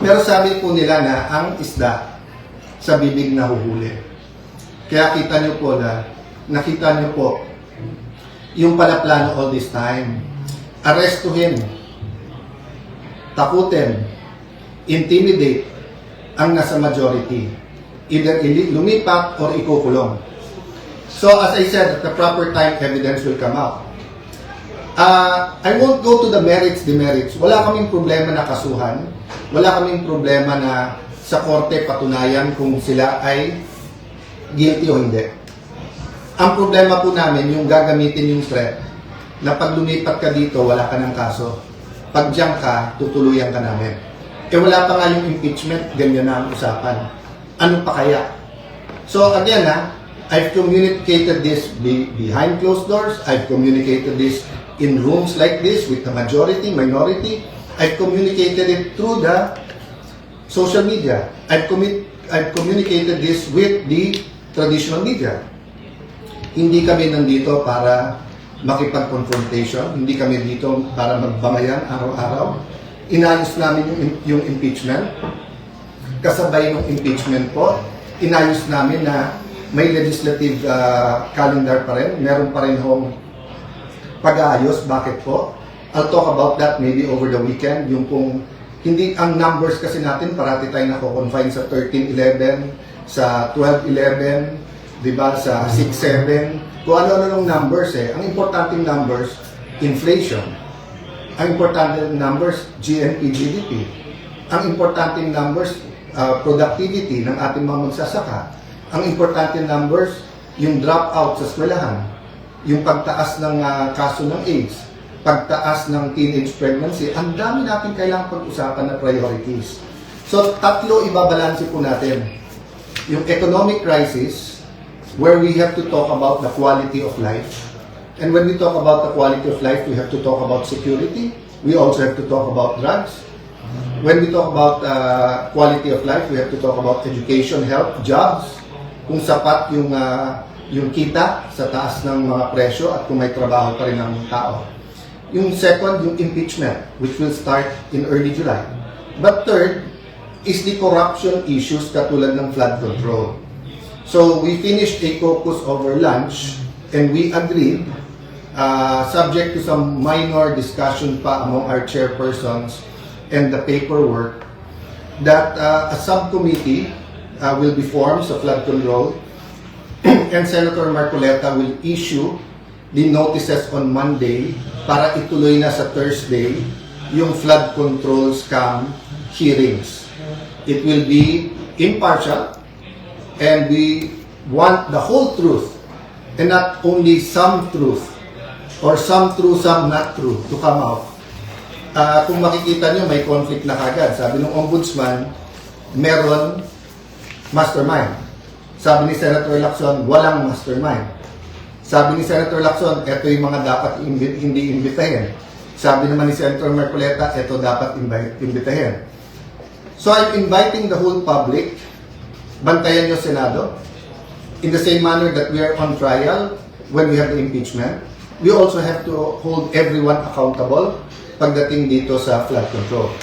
Pero sabi po nila na ang isda sa bibig nahuhuli. Kaya kita nyo po na, nakita nyo po, yung pala plano all this time. Arestuhin, takutin, intimidate ang nasa majority. Either lumipat or ikukulong. So as I said, at the proper time, evidence will come out. I won't go to the merits, demerits. Wala kaming problema na kasuhan. Wala kaming problema na sa korte patunayan kung sila ay guilty o hindi. Ang problema po namin, yung gagamitin yung threat, na pag lumipat ka dito, wala ka ng kaso. Pag diyan ka, tutuluyan ka namin. Wala pa nga yung impeachment, ganyan na ang usapan. Ano pa kaya? So again, I've communicated this behind closed doors. I've communicated this in rooms like this with the majority, minority. I've communicated it through the social media. I've communicated this with the traditional media. Hindi kami nandito para makipag-confrontation. Hindi kami dito para magbangayan araw-araw. Inayos namin yung impeachment. Kasabay ng impeachment po, inayos namin na may legislative calendar pa rin. Meron pa rin hong pag-aayos. Bakit po? I'll talk about that maybe over the weekend. Yung kung hindi ang numbers kasi natin, parati tayo nako-confine sa 13-11, sa 12-11, diba, sa 6-7, kung ano-ano ng numbers Ang importanteng numbers, inflation. Ang importanteng numbers, GNP, GDP. Ang importanteng numbers, productivity ng ating mga magsasaka. Ang importanteng numbers, yung dropout sa eskwelahan. Yung pagtaas ng kaso ng AIDS. Pagtaas ng teenage pregnancy. Ang dami natin kailangang pag-usapan na priorities. So, tatlo ibabalanse po natin. Yung economic crisis, where we have to talk about the quality of life. And when we talk about the quality of life, we have to talk about security. We also have to talk about drugs. When we talk about quality of life, we have to talk about education, health, jobs. Kung sapat yung kita sa taas ng mga presyo at kung may trabaho pa rin ang tao. Yung second, yung impeachment, which will start in early July. But third, is the corruption issues katulad ng flood control. So we finished a caucus over lunch and we agreed, subject to some minor discussion pa among our chairpersons and the paperwork, that a subcommittee will be formed sa flood control and Senator Marcoleta will issue the notices on Monday para ituloy na sa Thursday yung flood control scam hearings. It will be impartial and we want the whole truth and not only some truth or some true, some not true to come out. Kung makikita nyo, may conflict na kagad. Sabi ng ombudsman, meron mastermind. Sabi ni Senator Lacson, walang mastermind. Sabi ni Senator Lacson, ito yung mga dapat hindi imbitahin. Sabi naman ni Senator Marcoleta, ito dapat imbitahin. So I'm inviting the whole public, bantayan nyo Senado, in the same manner that we are on trial when we have the impeachment. We also have to hold everyone accountable pagdating dito sa flood control.